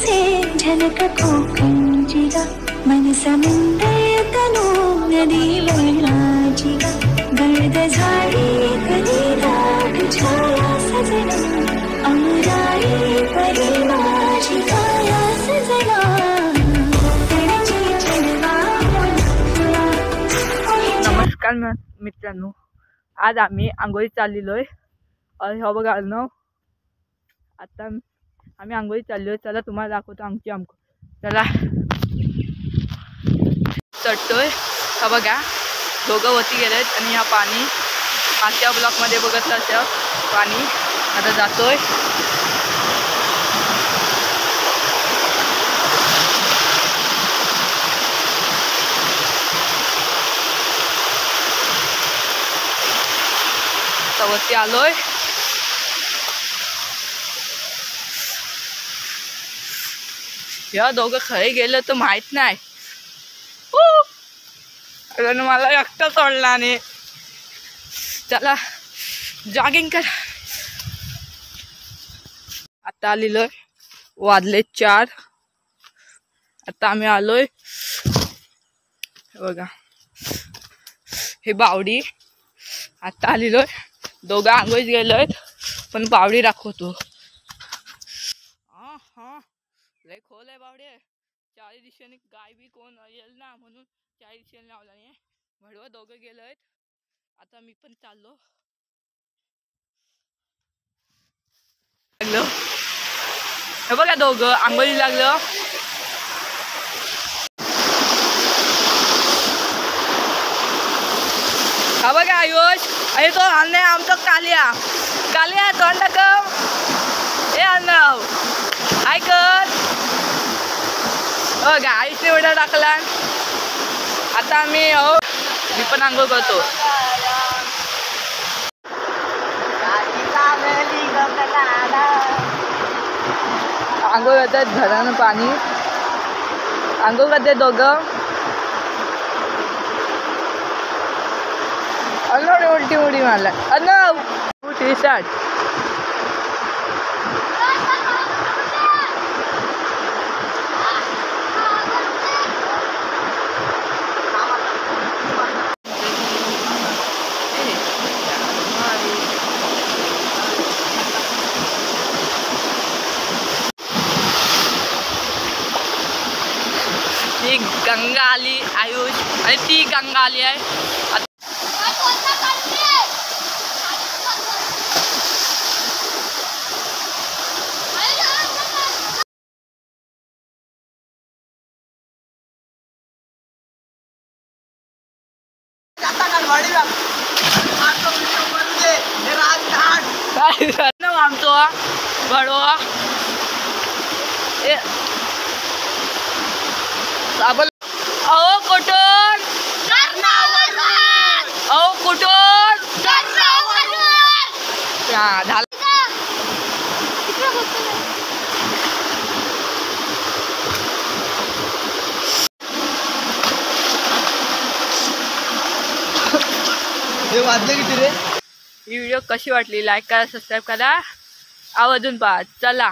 से झलक कोकंचिगा मन समुंदर तनु नदी वर्णाचिगा गर्द झाडी कधी दाट छाया सजना अमराई परी माझी काया सजना नमस्कार मित्रांनो, आज आम्ही आंघोळी चाललेलोय. हो बघा ना, आता आम्ही आंघोळी चाललोय. चला तुम्हाला दाखवतो आमची चला चढतोय. हा बघा, दोघं वरती गेलेत आणि हा पाणी मागच्या ब्लॉकमध्ये बघत असं पाणी आता जातोय. वरती आलोय. या दोघं खरे गेलं तर माहित नाही. मला एकटा सोडला नाही. चला जॉगिंग कर. आता आलेलोय, वाजले 4. आता आम्ही आलोय. बघा हे बावडी. आता आलेलोय. दोघं आंघोळीत गेलोय पण बावडी दाखवतो. लय खोल आहे बावडे. 4 दिशेने गाय बी कोण येईल ना म्हणून 4 दिशेने लावला नाही. भडवं दोघं गेलोय. आता मी पण चाललो. लागलो हे बघा, दोघं आंघोळी लागलं. हा बघा आयुष, आणि तो हल्ले आमचा कालिया कालिया तोंड कम हे अन्नव ऐकत बघा. आईसने वेळा टाकला. आता आम्ही मी पण आंघोळ करतो. आंघोळ करतात घरानं पाणी. आंघोळ करते दोघं. अन्न उलटी उडी मारला. अन्न टी शर्ट ती गंगा आली आयुष आणि ती गंगा आली आहे. आमचो भडवा अहो कुठून झालं. हे वाजले किती रे? ही व्हिडिओ कशी वाटली लाईक करा, सबस्क्राईब करा, आवर्जून पहा. चला.